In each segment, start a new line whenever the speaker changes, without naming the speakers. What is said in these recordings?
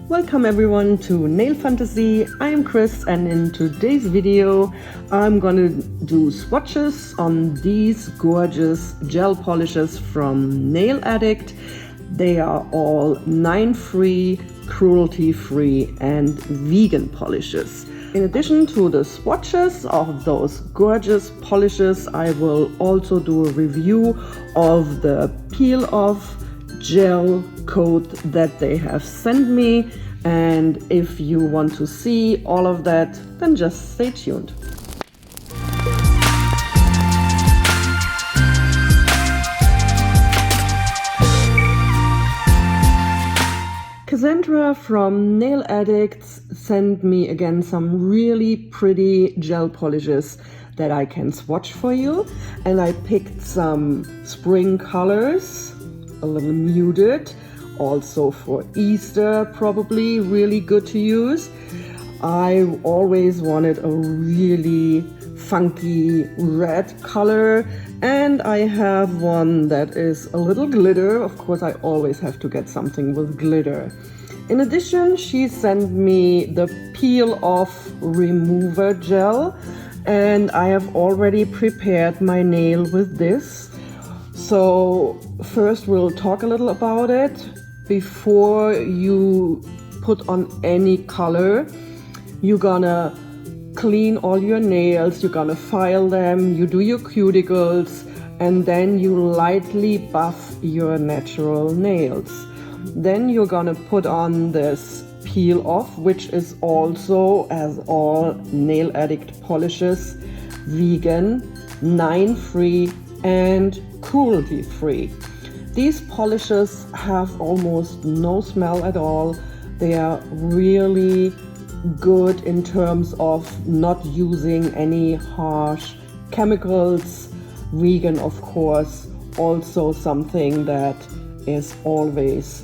Welcome everyone to Nail Fantasy. I am Chris, and in today's video I'm gonna do swatches on these gorgeous gel polishes from Nail Addict. They are all 9-free, cruelty-free and vegan polishes. In addition to the swatches of those gorgeous polishes, I will also do a review of the peel-off gel coat that they have sent me, and if you want to see all of that, then just stay tuned. Cassandra from Nail Addicts sent me again some really pretty gel polishes that I can swatch for you, and I picked some spring colors, a little muted, also for Easter probably really good to use. I always wanted a really funky red color, and I have one that is a little glitter. Of course, I always have to get something with glitter. In addition, she sent me the peel off remover gel, and I have already prepared my nail with this. So first we'll talk a little about it. Before you put on any color, you're gonna clean all your nails, you're gonna file them, you do your cuticles, and then you lightly buff your natural nails. Then you're gonna put on this peel off, which is also, as all Nail Addict polishes, vegan, 9-free and cruelty-free. These polishes have almost no smell at all. They are really good in terms of not using any harsh chemicals. Vegan, of course, also something that is always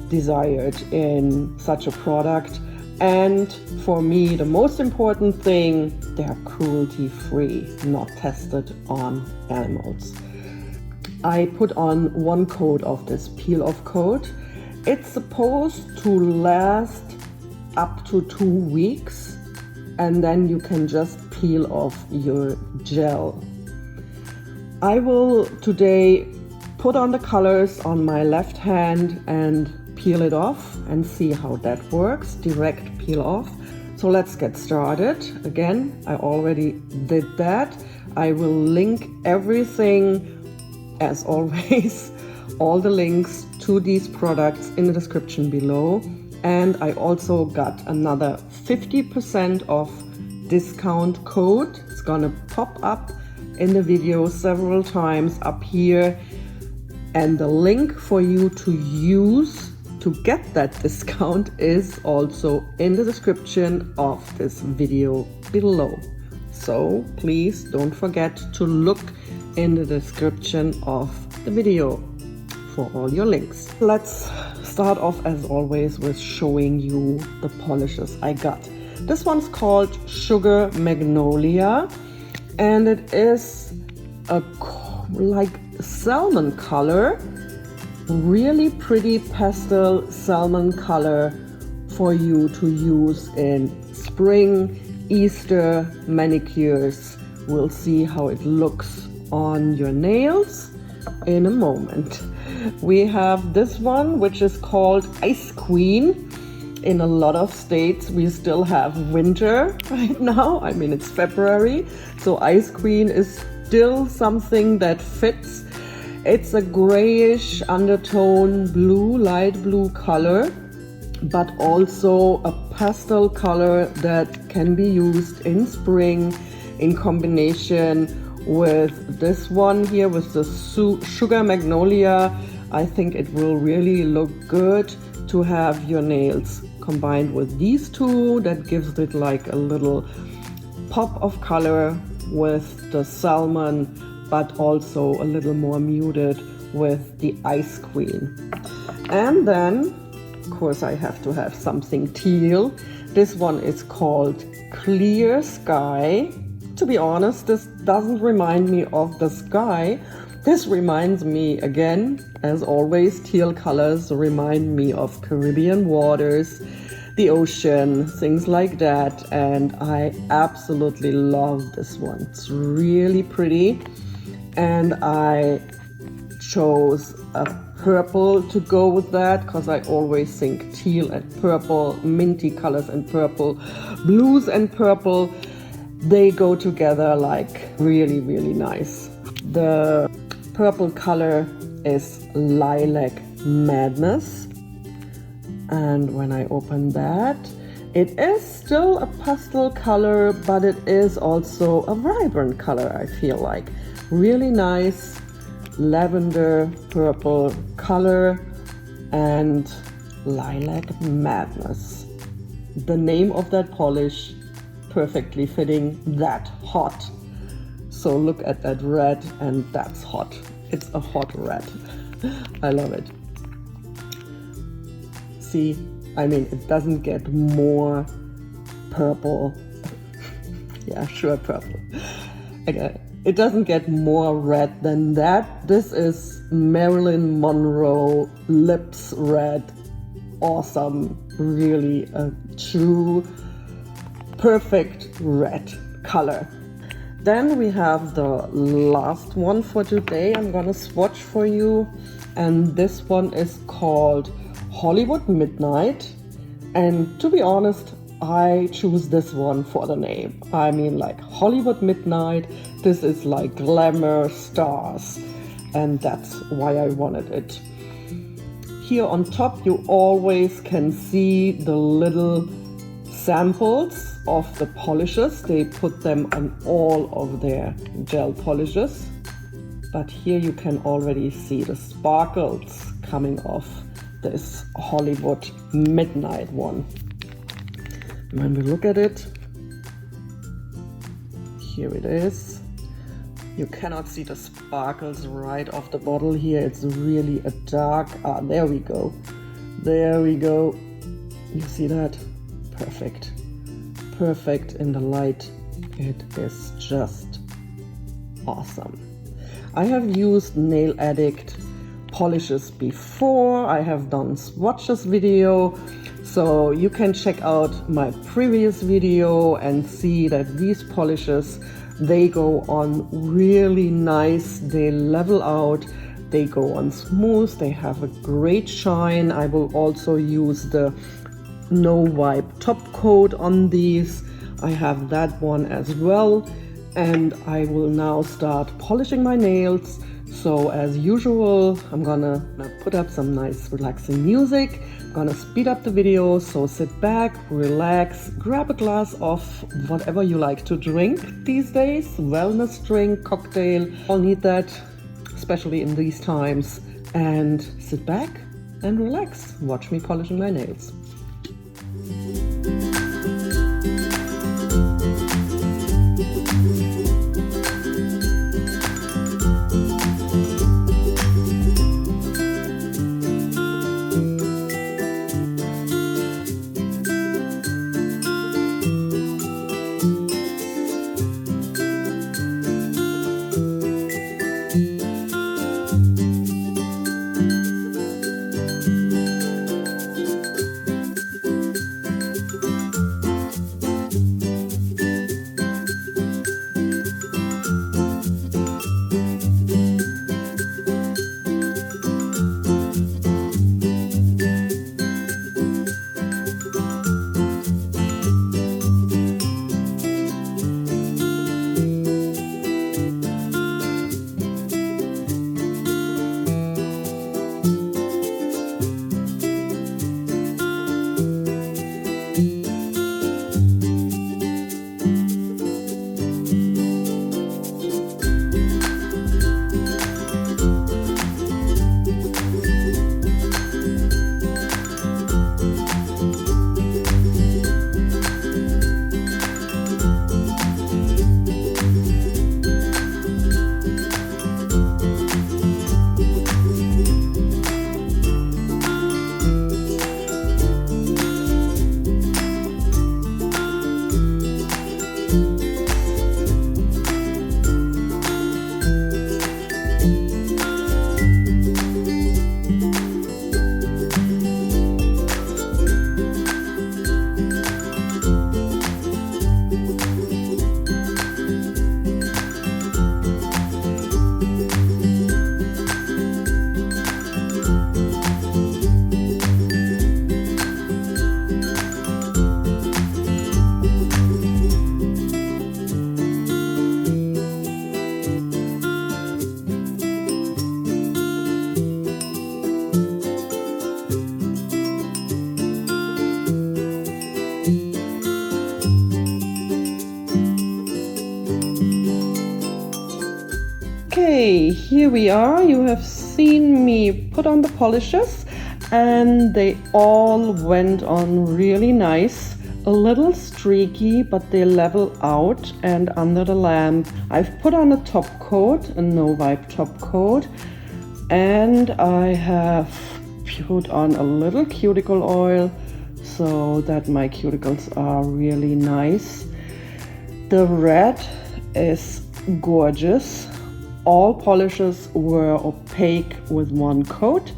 desired in such a product. And for me, the most important thing, they are cruelty-free, not tested on animals. I put on one coat of this peel-off coat. It's supposed to last up to 2 weeks, and then you can just peel off your gel. I will today put on the colors on my left hand and peel it off and see how that works, direct peel off. So let's get started. Again, I already did that. I will link everything, as always, all the links to these products in the description below. And I also got another 50% off discount code. It's gonna pop up in the video several times up here, and the link for you to use to get that discount is also in the description of this video below. So please don't forget to look in the description of the video for all your links. Let's start off, as always, with showing you the polishes I got. This one's called Sugar Magnolia, and it is a like salmon color, really pretty pastel salmon color for you to use in spring, Easter manicures. We'll see how it looks on your nails in a moment. We have this one, which is called Ice Queen. In a lot of states we still have winter right now. I mean, it's February, so Ice Queen is still something that fits. It's a grayish undertone blue, light blue color, but also a pastel color that can be used in spring in combination with this one here, with the Sugar Magnolia. I think it will really look good to have your nails combined with these two. That gives it like a little pop of color with the salmon, but also a little more muted with the Ice Queen. And then, of course, I have to have something teal. This one is called Clear Sky. To be honest, this doesn't remind me of the sky, This reminds me again, as always, teal colors remind me of Caribbean waters, the ocean, things like that, and I absolutely love this one. It's really pretty, and I chose a purple to go with that because I always think teal and purple, minty colors and purple, blues and purple, they go together like really, really nice. The purple color is Lilac Madness, and when I open that, it is still a pastel color, but it is also a vibrant color, I feel like. Really nice lavender purple color and Lilac Madness. The name of that polish perfectly fitting that hot. So look at that red, and that's hot. It's a hot red. I love it. See, I mean, it doesn't get more purple. Yeah, sure, purple. Okay. It doesn't get more red than that. This is Marilyn Monroe lips red. Awesome. Really a true, perfect red color. Then we have the last one for today. I'm gonna swatch for you. And this one is called Hollywood Midnight. And to be honest, I choose this one for the name. I mean, like Hollywood Midnight, this is like glamour stars, and that's why I wanted it. Here on top you always can see the little samples of the polishes. They put them on all of their gel polishes, but here you can already see the sparkles coming off this Hollywood Midnight one. When we look at it, here it is. You cannot see the sparkles right off the bottle here. It's really a dark, there we go. There we go. You see that? Perfect. Perfect in the light. It is just awesome. I have used Nail Addict polishes before. I have done swatches video. So you can check out my previous video and see that these polishes, they go on really nice, they level out, they go on smooth, they have a great shine. I will also use the No Wipe top coat on these. I have that one as well, and I will now start polishing my nails. So as usual, I'm gonna put up some nice relaxing music. I'm gonna speed up the video, so sit back, relax, grab a glass of whatever you like to drink these days. Wellness drink, cocktail, I'll need that, especially in these times. And sit back and relax. Watch me polishing my nails. here we are. You have seen me put on the polishes and they all went on really nice. A little streaky, but they level out, and under the lamp I've put on a top coat, a no wipe top coat, and I have put on a little cuticle oil so that my cuticles are really nice. The red is gorgeous. All polishes were opaque with one coat.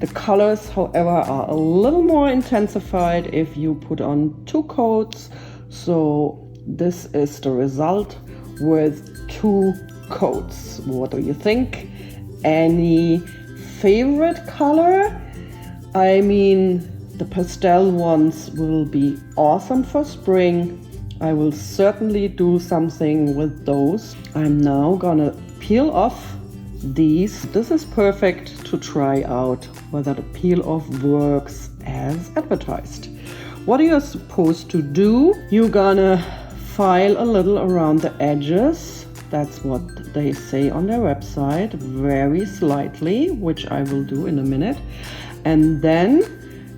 The colors, however, are a little more intensified if you put on two coats. So this is the result with two coats. What do you think? Any favorite color? I mean, the pastel ones will be awesome for spring. I will certainly do something with those. I'm now gonna peel off these. This is perfect to try out whether the peel off works as advertised. What are you supposed to do? You're gonna file a little around the edges. That's what they say on their website, very slightly, which I will do in a minute. And then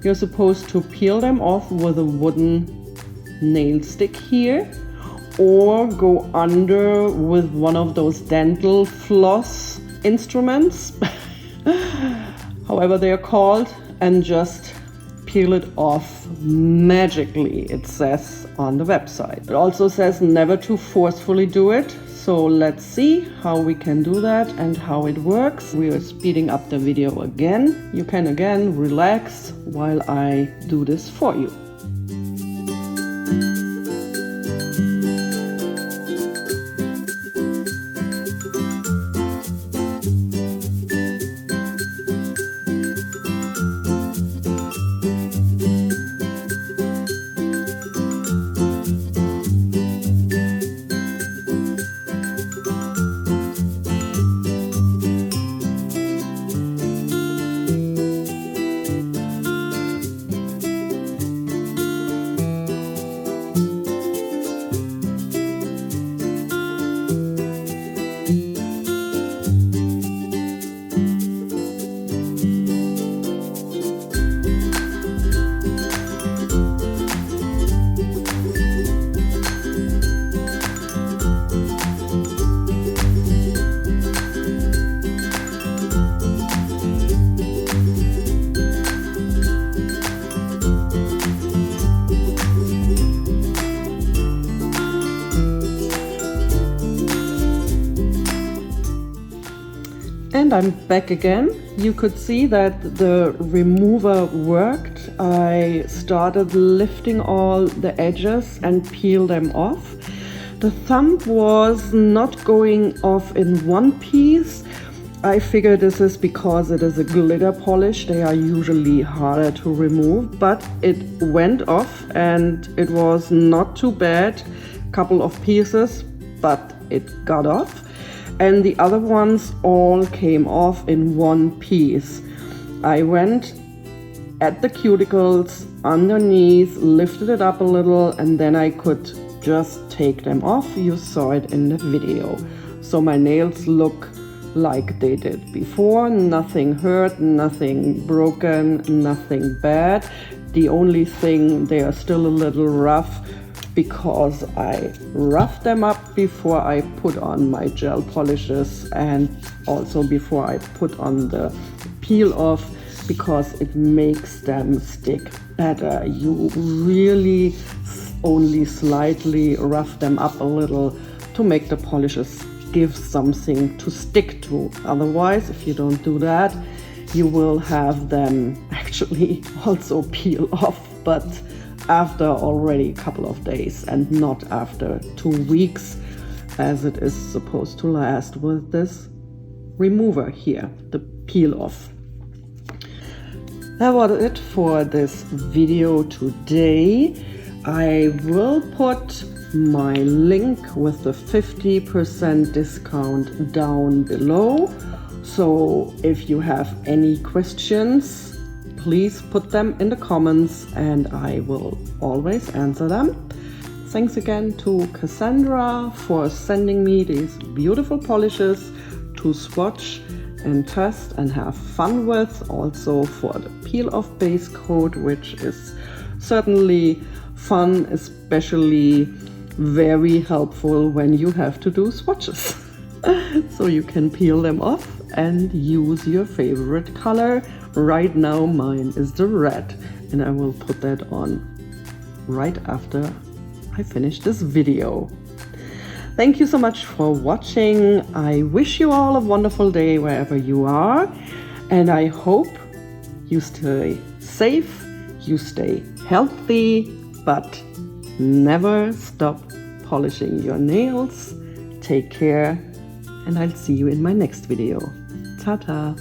you're supposed to peel them off with a wooden nail stick here, or go under with one of those dental floss instruments, however they are called, and just peel it off magically, it says on the website. It also says never to forcefully do it, so let's see how we can do that and how it works. We are speeding up the video again. You can again relax while I do this for you. And I'm back again. You could see that the remover worked. I started lifting all the edges and peel them off. The thumb was not going off in one piece. I figure this is because it is a glitter polish. They are usually harder to remove, but it went off and it was not too bad. Couple of pieces, but it got off. And the other ones all came off in one piece. I went at the cuticles underneath, lifted it up a little, and then I could just take them off. You saw it in the video. So my nails look like they did before. Nothing hurt, nothing broken, nothing bad. The only thing, they are still a little rough because I roughed them up before I put on my gel polishes, and also before I put on the peel off, because it makes them stick better. You really only slightly rough them up a little to make the polishes give something to stick to. Otherwise, if you don't do that, you will have them actually also peel off, but after already a couple of days and not after 2 weeks, as it is supposed to last with this remover here, the peel off. That was it for this video today. I will put my link with the 50% discount down below. So if you have any questions, please put them in the comments and I will always answer them. Thanks again to Cassandra for sending me these beautiful polishes to swatch and test and have fun with, also for the peel off base coat, which is certainly fun, especially very helpful when you have to do swatches. So you can peel them off and use your favorite color. Right now mine is the red, and I will put that on right after I finish this video. Thank you so much for watching. I wish you all a wonderful day wherever you are, and I hope you stay safe, you stay healthy, but never stop polishing your nails. Take care, and I'll see you in my next video. Ta-ta!